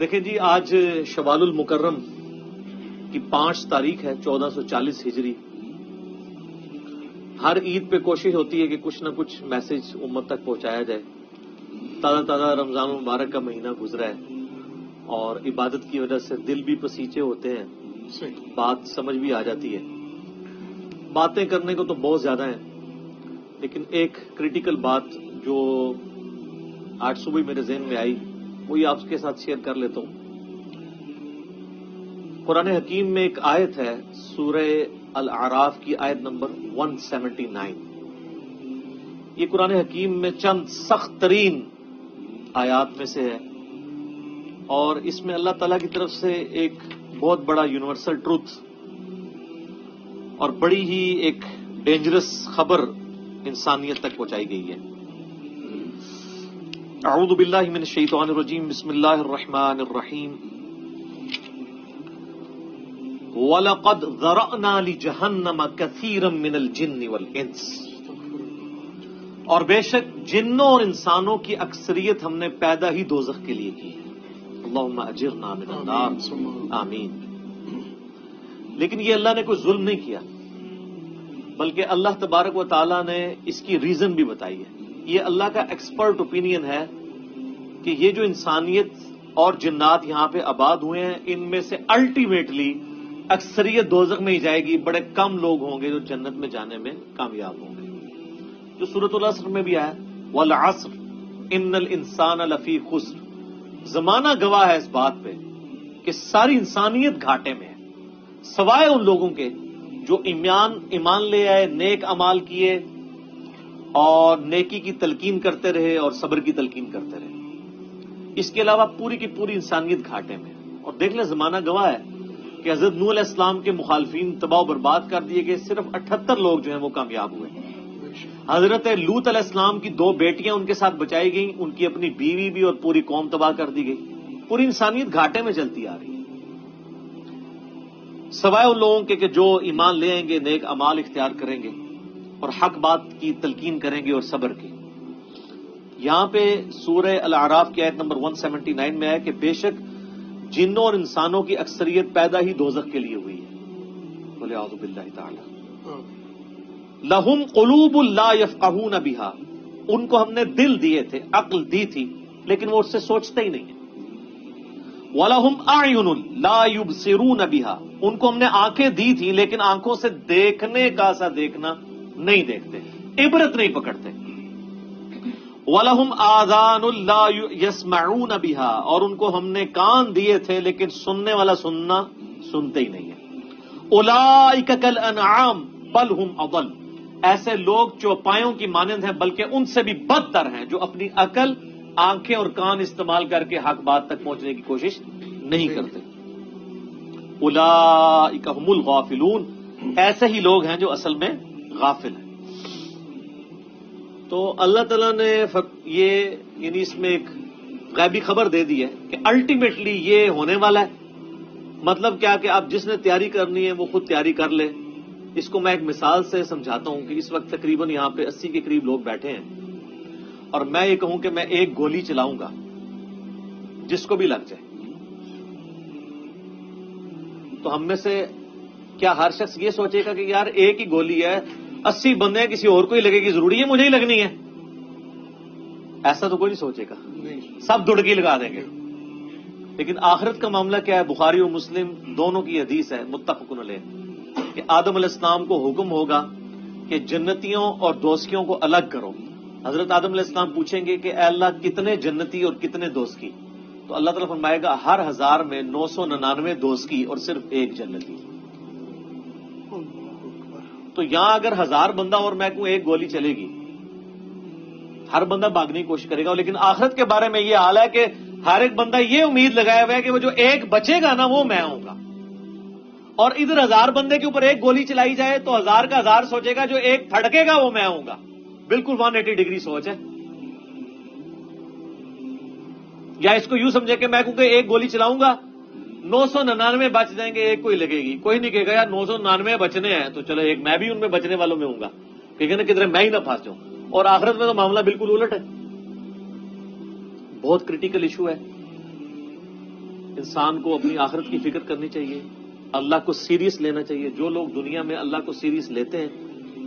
دیکھیں جی، آج شوال المکرم کی 5 تاریخ ہے 1440 ہجری. ہر عید پہ کوشش ہوتی ہے کہ کچھ نہ کچھ میسج امت تک پہنچایا جائے. تازہ تازہ رمضان المبارک کا مہینہ گزرا ہے اور عبادت کی وجہ سے دل بھی پسیچے ہوتے ہیں، بات سمجھ بھی آ جاتی ہے. باتیں کرنے کو تو بہت زیادہ ہیں، لیکن ایک کریٹیکل بات جو آج صبح میرے ذہن میں آئی وہی آپ کے ساتھ شیئر کر لیتا ہوں. قرآن حکیم میں ایک آیت ہے، سورہ الاعراف کی آیت نمبر 179. یہ قرآن حکیم میں چند سخت ترین آیات میں سے ہے اور اس میں اللہ تعالیٰ کی طرف سے ایک بہت بڑا یونیورسل ٹروتھ اور بڑی ہی ایک ڈینجرس خبر انسانیت تک پہنچائی گئی ہے. اعوذ باللہ من الشیطان الرجیم، بسم اللہ الرحمن الرحیم. وَلَقَدْ ذَرَأْنَا لِجَهَنَّمَ كَثِيرًا مِنَ الْجِنِّ وَالْإِنسِ، اور بے شک جنوں اور انسانوں کی اکثریت ہم نے پیدا ہی دوزخ کے لیے کی ہے. اللہم اجرنا من النار، آمین. لیکن یہ اللہ نے کوئی ظلم نہیں کیا، بلکہ اللہ تبارک و تعالیٰ نے اس کی ریزن بھی بتائی ہے. یہ اللہ کا ایکسپرٹ اوپینین ہے کہ یہ جو انسانیت اور جنات یہاں پہ آباد ہوئے ہیں، ان میں سے الٹیمیٹلی اکثریت دوزخ میں ہی جائے گی. بڑے کم لوگ ہوں گے جو جنت میں جانے میں کامیاب ہوں گے. جو سورۃ العصر میں بھی آیا، والعصر ان الانسان لفی خسر. زمانہ گواہ ہے اس بات پہ کہ ساری انسانیت گھاٹے میں ہے، سوائے ان لوگوں کے جو ایمان لے آئے، نیک اعمال کیے اور نیکی کی تلقین کرتے رہے اور صبر کی تلقین کرتے رہے. اس کے علاوہ پوری کی پوری انسانیت گھاٹے میں. اور دیکھ لیں، زمانہ گواہ ہے کہ حضرت نوح علیہ السلام کے مخالفین تباہ و برباد کر دیے گئے، صرف 78 لوگ جو ہیں وہ کامیاب ہوئے. حضرت لوط علیہ السلام کی 2 بیٹیاں ان کے ساتھ بچائی گئیں، ان کی اپنی بیوی بھی اور پوری قوم تباہ کر دی گئی. پوری انسانیت گھاٹے میں چلتی آ رہی ہے، سوائے ان لوگوں کے کہ جو ایمان لے آئیں گے، نیک اعمال اختیار کریں گے اور حق بات کی تلقین کریں گے اور صبر کی. یہاں پہ سورہ الاعراف کی آیت نمبر 179 میں ہے کہ بے شک جنوں اور انسانوں کی اکثریت پیدا ہی دوزخ کے لیے ہوئی ہے. بولے اعوذ باللہ تعالی. لہم قلوب لا یفقہون بہا، ان کو ہم نے دل دیے تھے، عقل دی تھی، لیکن وہ اس سے سوچتے ہی نہیں ہیں. وَلَهُمْ أَعْيُنٌ لَا يُبْصِرُونَ بِهَا، ان کو ہم نے آنکھیں دی تھی لیکن آنکھوں سے دیکھنے کا سا دیکھنا نہیں دیکھتے، عبرت نہیں پکڑتے. وَلَهُمْ آذَانٌ لَا يَسْمَعُونَ بِهَا، اور ان کو ہم نے کان دیے تھے لیکن سننے والا سننا سنتے ہی نہیں ہے. أُولَئِكَ كَالْأَنْعَامِ بَلْ هُمْ أَضَلُّ، ایسے لوگ چوپایوں کی مانند ہیں بلکہ ان سے بھی بدتر ہیں، جو اپنی عقل، آنکھیں اور کان استعمال کر کے حق بات تک پہنچنے کی کوشش نہیں کرتے. اولئک هم الغافلون، ایسے ہی لوگ ہیں جو اصل میں غافل ہیں. تو اللہ تعالیٰ نے یہ یعنی اس میں ایک غیبی خبر دے دی ہے کہ الٹیمیٹلی یہ ہونے والا ہے. مطلب کیا کہ اب جس نے تیاری کرنی ہے وہ خود تیاری کر لے. اس کو میں ایک مثال سے سمجھاتا ہوں کہ اس وقت تقریباً یہاں پہ 80 کے قریب لوگ بیٹھے ہیں اور میں یہ کہوں کہ میں ایک گولی چلاؤں گا، جس کو بھی لگ جائے، تو ہم میں سے کیا ہر شخص یہ سوچے گا کہ یار ایک ہی گولی ہے، 80 بندے ہیں، کسی اور کو ہی لگے گی، ضروری ہے مجھے ہی لگنی ہے؟ ایسا تو کوئی نہیں سوچے گا، سب دڑکی لگا دیں گے. لیکن آخرت کا معاملہ کیا ہے؟ بخاری و مسلم دونوں کی حدیث ہے، متفق علیہ، کہ آدم علیہ السلام کو حکم ہوگا کہ جنتیوں اور دوزخیوں کو الگ کرو. حضرت آدم علیہ السلام پوچھیں گے کہ اے اللہ کتنے جنتی اور کتنے دوزخی؟ تو اللہ تعالیٰ فرمائے گا ہر 1000 میں 999 دوزخی اور صرف 1 جنتی. تو یہاں اگر 1000 بندہ اور میں کہوں ایک گولی چلے گی، ہر بندہ بھاگنے کی کوشش کرے گا. لیکن آخرت کے بارے میں یہ حال ہے کہ ہر ایک بندہ یہ امید لگایا ہوا ہے کہ وہ جو ایک بچے گا نا وہ میں ہوں گا. اور ادھر 1000 بندے کے اوپر ایک گولی چلائی جائے تو 1000 کا 1000 سوچے گا جو ایک پھڑکے گا وہ میں ہوں گا. بالکل 180 ڈگری سوچ ہے. یا اس کو یوں سمجھے کہ میں کیونکہ ایک گولی چلاؤں گا 999 بچ جائیں گے، ایک کوئی لگے گی. کوئی نہیں کہے گا یار 999 بچنے ہیں تو چلو ایک میں بھی ان میں بچنے والوں میں ہوں گا، کہے نا کدھر میں ہی نہ پھنس جاؤں. اور آخرت میں تو معاملہ بالکل الٹ ہے. بہت کریٹیکل ایشو ہے. انسان کو اپنی آخرت کی فکر کرنی چاہیے، اللہ کو سیریس لینا چاہیے. جو لوگ دنیا میں اللہ کو سیریس لیتے ہیں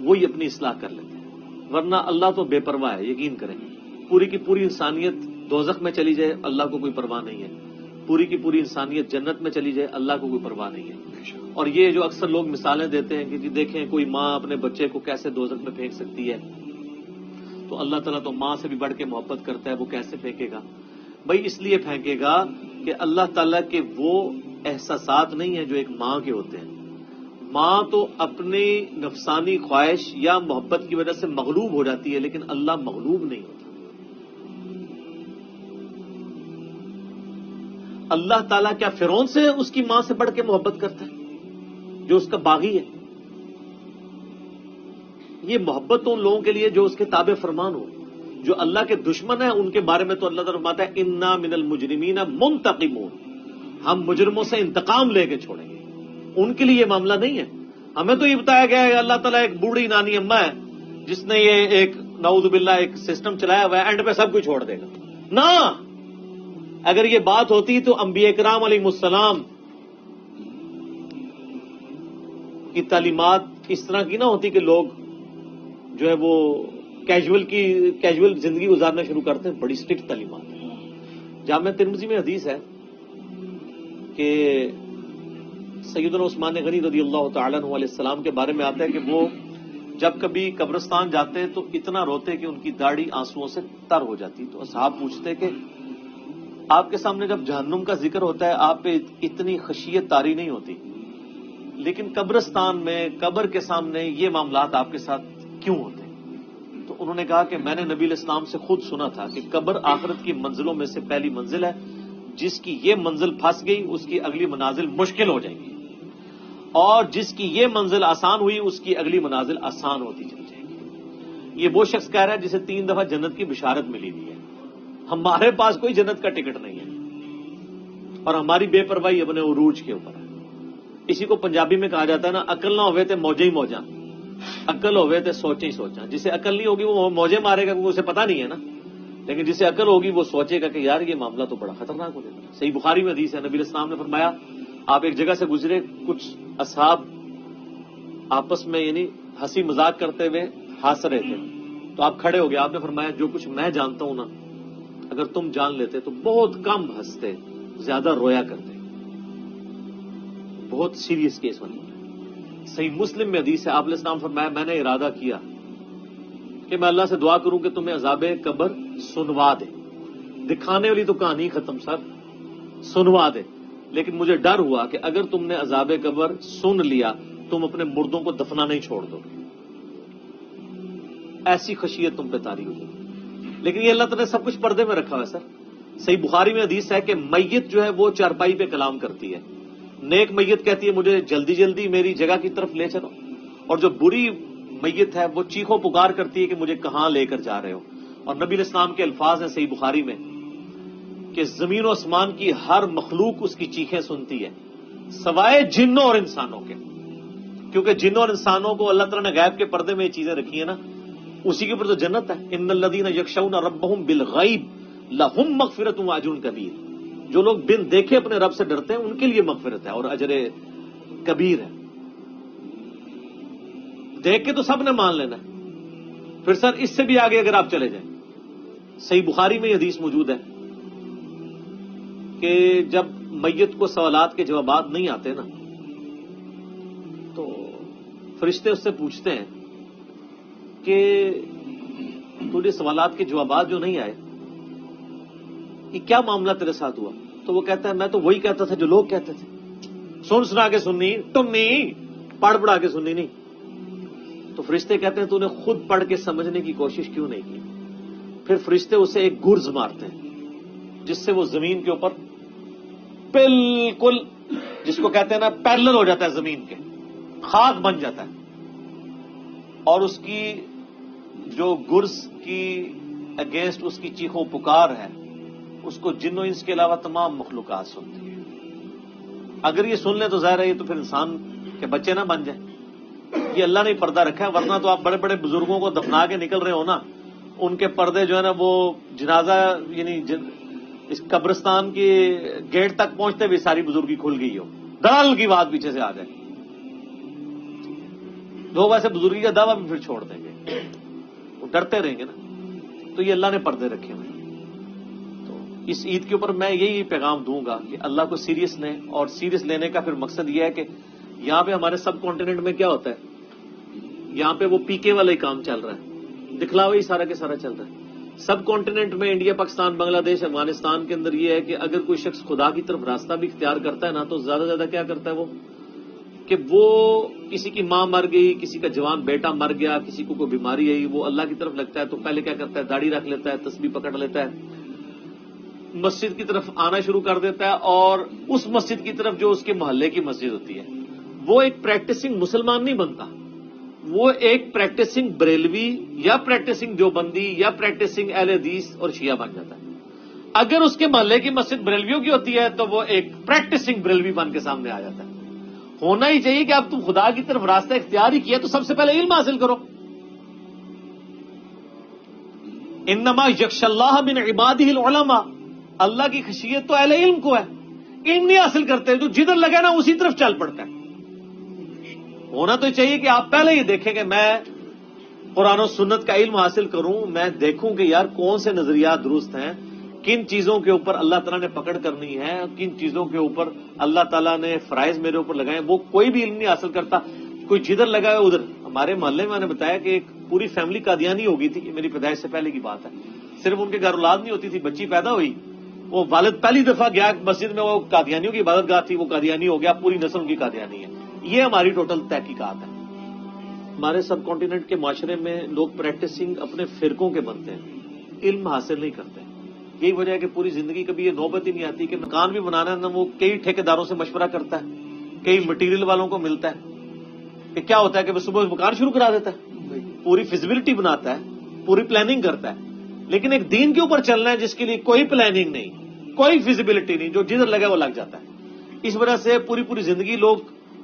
وہی اپنی اصلاح کر لیتے ہیں، ورنہ اللہ تو بے پرواہ ہے. یقین کریں، پوری کی پوری انسانیت دوزخ میں چلی جائے اللہ کو کوئی پرواہ نہیں ہے، پوری کی پوری انسانیت جنت میں چلی جائے اللہ کو کوئی پرواہ نہیں ہے. اور یہ جو اکثر لوگ مثالیں دیتے ہیں کہ جی دیکھیں کوئی ماں اپنے بچے کو کیسے دوزخ میں پھینک سکتی ہے، تو اللہ تعالیٰ تو ماں سے بھی بڑھ کے محبت کرتا ہے، وہ کیسے پھینکے گا؟ بھائی اس لیے پھینکے گا کہ اللہ تعالیٰ کے وہ احساسات نہیں ہیں جو ایک ماں کے ہوتے ہیں. ماں تو اپنی نفسانی خواہش یا محبت کی وجہ سے مغلوب ہو جاتی ہے، لیکن اللہ مغلوب نہیں ہوتا. اللہ تعالیٰ کیا فرعون سے اس کی ماں سے بڑھ کے محبت کرتا ہے جو اس کا باغی ہے؟ یہ محبت تو ان لوگوں کے لیے جو اس کے تابع فرمان ہو. جو اللہ کے دشمن ہیں ان کے بارے میں تو اللہ تعالیٰ فرماتا ہے انا من المجرمین منتقمون، ہم مجرموں سے انتقام لے کے چھوڑیں گے. ان کے لیے یہ معاملہ نہیں ہے. ہمیں تو یہ بتایا گیا ہے اللہ تعالیٰ ایک بوڑھی نانی اماں ہے جس نے یہ ایک نعوذ باللہ ایک سسٹم چلایا ہوا ہے، اینڈ پہ سب کچھ چھوڑ دے گا. نہ، اگر یہ بات ہوتی تو انبیاء کرام علیہ السلام کی تعلیمات اس طرح کی نہ ہوتی کہ لوگ جو ہے وہ کیجول زندگی گزارنا شروع کرتے ہیں. بڑی اسٹرکٹ تعلیمات ہیں. جامع ترمذی میں حدیث ہے کہ سیدنا عثمان غنی رضی اللہ تعالیٰ عنہ علیہ السلام کے بارے میں آتا ہے کہ وہ جب کبھی قبرستان جاتے تو اتنا روتے کہ ان کی داڑھی آنسوؤں سے تر ہو جاتی. تو اصحاب پوچھتے کہ آپ کے سامنے جب جہنم کا ذکر ہوتا ہے آپ پہ اتنی خشیت طاری نہیں ہوتی، لیکن قبرستان میں قبر کے سامنے یہ معاملات آپ کے ساتھ کیوں ہوتے؟ تو انہوں نے کہا کہ میں نے نبی علیہ السلام سے خود سنا تھا کہ قبر آخرت کی منزلوں میں سے پہلی منزل ہے، جس کی یہ منزل پھنس گئی اس کی اگلی منازل مشکل ہو جائیں گی، اور جس کی یہ منزل آسان ہوئی اس کی اگلی منازل آسان ہوتی چلی جائے گی. یہ وہ شخص کہہ رہا ہے جسے 3 دفعہ جنت کی بشارت ملی ہوئی ہے. ہمارے پاس کوئی جنت کا ٹکٹ نہیں ہے اور ہماری بے پرواہی اپنے عروج کے اوپر ہے. اسی کو پنجابی میں کہا جاتا ہے نا، عقل نہ ہوئے تے موجے ہی موجاں، عقل ہوئے تے سوچے ہی سوچاں. جسے عقل نہیں ہوگی وہ موجے مارے گا کیونکہ اسے پتہ نہیں ہے نا، لیکن جسے عقل ہوگی وہ سوچے گا کہ یار یہ معاملہ تو بڑا خطرناک ہو جائے گا. صحیح بخاری میں حدیث ہے، نبی علیہ السلام نے فرمایا آپ ایک جگہ سے گزرے، کچھ اصحاب آپس میں یعنی ہنسی مذاق کرتے ہوئے ہنس رہے تھے، تو آپ کھڑے ہو گئے. آپ نے فرمایا جو کچھ میں جانتا ہوں نا اگر تم جان لیتے تو بہت کم ہنستے، زیادہ رویا کرتے. بہت سیریس کیس بن گیا. صحیح مسلم میں حدیث ہے، آپ علیہ السلام فرمایا میں نے ارادہ کیا کہ میں اللہ سے دعا کروں کہ تمہیں عذاب قبر سنوا دے. دکھانے والی تو کہانی ختم سر، سنوا دے. لیکن مجھے ڈر ہوا کہ اگر تم نے عذاب قبر سن لیا تم اپنے مردوں کو دفنا نہیں چھوڑ دو گے، ایسی خشیت تم پہ طاری ہو جائے. لیکن یہ اللہ تعالیٰ نے سب کچھ پردے میں رکھا ہوا ہے سر. صحیح بخاری میں حدیث ہے کہ میت جو ہے وہ چارپائی پہ کلام کرتی ہے. نیک میت کہتی ہے مجھے جلدی جلدی میری جگہ کی طرف لے چلو، اور جو بری میت ہے وہ چیخو پکار کرتی ہے کہ مجھے کہاں لے کر جا رہے ہو. اور نبی علیہ السلام کے الفاظ ہیں صحیح بخاری میں کہ زمین و آسمان کی ہر مخلوق اس کی چیخیں سنتی ہے سوائے جنوں اور انسانوں کے، کیونکہ جنوں اور انسانوں کو اللہ تعالیٰ نے غیب کے پردے میں یہ چیزیں رکھی ہیں نا، اسی کے اوپر تو جنت ہے. ان الذین یخشون ربهم بالغیب لهم مغفرۃ واجر کبیر. جو لوگ بن دیکھے اپنے رب سے ڈرتے ہیں ان کے لیے مغفرت ہے اور اجر کبیر ہے. دیکھ کے تو سب نے مان لینا ہے. پھر سر اس سے بھی آگے اگر آپ چلے جائیں، صحیح بخاری میں یہ حدیث موجود ہے کہ جب میت کو سوالات کے جوابات نہیں آتے نا تو فرشتے اس سے پوچھتے ہیں کہ تجھے سوالات کے جوابات جو نہیں آئے یہ کیا معاملہ تیرے ساتھ ہوا؟ تو وہ کہتا ہے میں تو وہی کہتا تھا جو لوگ کہتے تھے، سن سنا کے سننی تم نہیں، پڑھ پڑھا کے سننی نہیں. تو فرشتے کہتے ہیں تو نے خود پڑھ کے سمجھنے کی کوشش کیوں نہیں کی؟ پھر فرشتے اسے ایک گرز مارتے ہیں جس سے وہ زمین کے اوپر بالکل جس کو کہتے ہیں نا پیرلل ہو جاتا ہے، زمین کے خاک بن جاتا ہے. اور اس کی جو گرز کی اگینسٹ اس کی چیخو پکار ہے اس کو جنوں انس کے علاوہ تمام مخلوقات سنتی ہیں. اگر یہ سن لیں تو ظاہر ہے یہ تو پھر انسان کے بچے نہ بن جائیں. یہ اللہ نے پردہ رکھا ہے، ورنہ تو آپ بڑے بڑے بزرگوں کو دفنا کے نکل رہے ہو نا، ان کے پردے جو ہے نا وہ جنازہ یعنی اس قبرستان کے گیٹ تک پہنچتے ہوئے ساری بزرگی کھل گئی ہو، دڑل کی بات پیچھے سے آ جائے، لوگ ایسے بزرگی کا دعویٰ بھی پھر چھوڑ دیں گے، وہ ڈرتے رہیں گے نا. تو یہ اللہ نے پردے رکھے ہوئے. تو اس عید کے اوپر میں یہی پیغام دوں گا کہ اللہ کو سیریس لیں، اور سیریس لینے کا پھر مقصد یہ ہے کہ یہاں پہ ہمارے سب کانٹیننٹ میں کیا ہوتا ہے، یہاں پہ وہ پی کے والا ہی کام چل رہا ہے، دکھلاوا ہی سارا کے سارا چل رہا ہے. سب کانٹیننٹ میں انڈیا، پاکستان، بنگلہ دیش، افغانستان کے اندر یہ ہے کہ اگر کوئی شخص خدا کی طرف راستہ بھی اختیار کرتا ہے نا، تو زیادہ سے زیادہ کیا کرتا ہے وہ کہ وہ کسی کی ماں مر گئی، کسی کا جوان بیٹا مر گیا، کسی کو کوئی بیماری آئی، وہ اللہ کی طرف لگتا ہے تو پہلے کیا کرتا ہے، داڑھی رکھ لیتا ہے، تسبیح پکڑ لیتا ہے، مسجد کی طرف آنا شروع کر دیتا ہے، اور اس مسجد کی طرف جو اس کے محلے کی مسجد ہوتی ہے، وہ ایک پریکٹسنگ مسلمان نہیں بنتا، وہ ایک پریکٹسنگ بریلوی یا پریکٹسنگ دیوبندی یا پریکٹسنگ اہل حدیث اور شیعہ بن جاتا ہے. اگر اس کے محلے کی مسجد بریلویوں کی ہوتی ہے تو وہ ایک پریکٹسنگ بریلوی بن کے سامنے آ جاتا ہے. ہونا ہی چاہیے کہ اب تم خدا کی طرف راستہ اختیار ہی کیا تو سب سے پہلے علم حاصل کرو. انما یخشی اللہ من عبادہ العلماء، اللہ کی خشیت تو اہل علم کو ہے. علم نہیں حاصل کرتے تو جدھر لگے نا اسی طرف چل پڑتا ہے. ہونا تو چاہیے کہ آپ پہلے یہ دیکھیں کہ میں قرآن و سنت کا علم حاصل کروں، میں دیکھوں کہ یار کون سے نظریات درست ہیں، کن چیزوں کے اوپر اللہ تعالیٰ نے پکڑ کرنی ہے، کن چیزوں کے اوپر اللہ تعالیٰ نے فرائض میرے اوپر لگائے. وہ کوئی بھی علم نہیں حاصل کرتا، کوئی جدھر لگا ہے ادھر. ہمارے محلے میں نے بتایا کہ ایک پوری فیملی قادیانی ہو گئی تھی، یہ میری پیدائش سے پہلے کی بات ہے. صرف ان کے گھر اولاد نہیں ہوتی تھی، بچی پیدا ہوئی، وہ والد پہلی دفعہ گیا مسجد میں، وہ قادیانیوں کی عبادت گاہ تھی، وہ قادیانی ہو گیا، پوری نسل ان کی قادیانی ہے. یہ ہماری ٹوٹل تحقیقات ہے. ہمارے سب کانٹیننٹ کے معاشرے میں لوگ پریکٹسنگ اپنے فرقوں کے بنتے ہیں، علم حاصل نہیں کرتے. یہی وجہ ہے کہ پوری زندگی کبھی یہ نوبت ہی نہیں آتی کہ مکان بھی بنانا ہے نا، وہ کئی ٹھیکیداروں سے مشورہ کرتا ہے، کئی مٹیریل والوں کو ملتا ہے کہ کیا ہوتا ہے کہ وہ صبح مکان شروع کرا دیتا ہے، پوری فیزیبلٹی بناتا ہے، پوری پلاننگ کرتا ہے. لیکن ایک دین کے اوپر چلنا ہے جس کے لیے کوئی پلاننگ نہیں، کوئی فیزیبلٹی نہیں، جو جدھر لگا وہ لگ جاتا ہے. اس وجہ سے پوری زندگی لوگ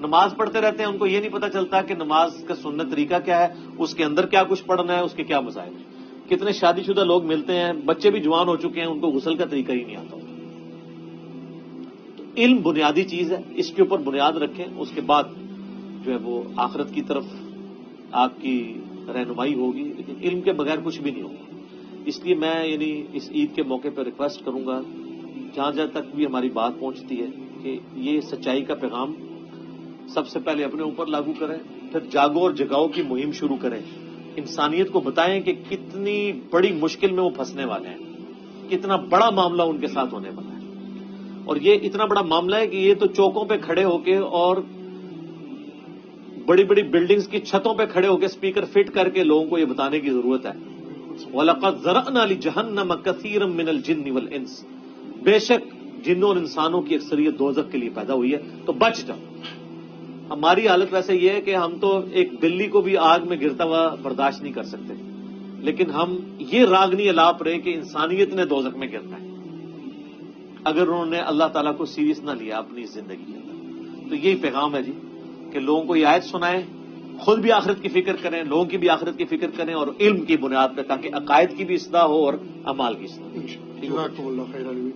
نماز پڑھتے رہتے ہیں، ان کو یہ نہیں پتا چلتا کہ نماز کا سنت طریقہ کیا ہے، اس کے اندر کیا کچھ پڑھنا ہے، اس کے کیا مسائل ہیں. کتنے شادی شدہ لوگ ملتے ہیں، بچے بھی جوان ہو چکے ہیں، ان کو غسل کا طریقہ ہی نہیں آتا. تو علم بنیادی چیز ہے، اس کے اوپر بنیاد رکھیں، اس کے بعد جو ہے وہ آخرت کی طرف آپ کی رہنمائی ہوگی. لیکن علم کے بغیر کچھ بھی نہیں ہوگا. اس لیے میں اس عید کے موقع پر ریکویسٹ کروں گا، جہاں تک بھی ہماری بات پہنچتی ہے، کہ یہ سچائی کا پیغام سب سے پہلے اپنے اوپر لاگو کریں، پھر جاگو اور جگاؤ کی مہم شروع کریں. انسانیت کو بتائیں کہ کتنی بڑی مشکل میں وہ پھنسنے والے ہیں، کتنا بڑا معاملہ ان کے ساتھ ہونے والا ہے. اور یہ اتنا بڑا معاملہ ہے کہ یہ تو چوکوں پہ کھڑے ہو کے اور بڑی بلڈنگز کی چھتوں پہ کھڑے ہو کے اسپیکر فٹ کر کے لوگوں کو یہ بتانے کی ضرورت ہے. وَلَقَدْ ذَرَأْنَا لِجَهَنَّمَ كَثِيرًا مِّنَ الْجِنِّ وَالْإِنسِ، بے شک جنوں اور انسانوں کی اکثریت دوزخ کے لیے پیدا ہوئی ہے، تو بچ جاؤ. ہماری حالت ویسے یہ ہے کہ ہم تو ایک بلی کو بھی آگ میں گرتا ہوا برداشت نہیں کر سکتے، لیکن ہم یہ راگنی الاپ رہے کہ انسانیت نے دوزخ میں گرنا ہے اگر انہوں نے اللہ تعالیٰ کو سیریس نہ لیا اپنی زندگی کے اندر. تو یہی پیغام ہے جی، کہ لوگوں کو یہ آیت سنائیں، خود بھی آخرت کی فکر کریں، لوگوں کی بھی آخرت کی فکر کریں، اور علم کی بنیاد پہ، تاکہ عقائد کی بھی اصلاح ہو اور اعمال کی اصلاح ہو.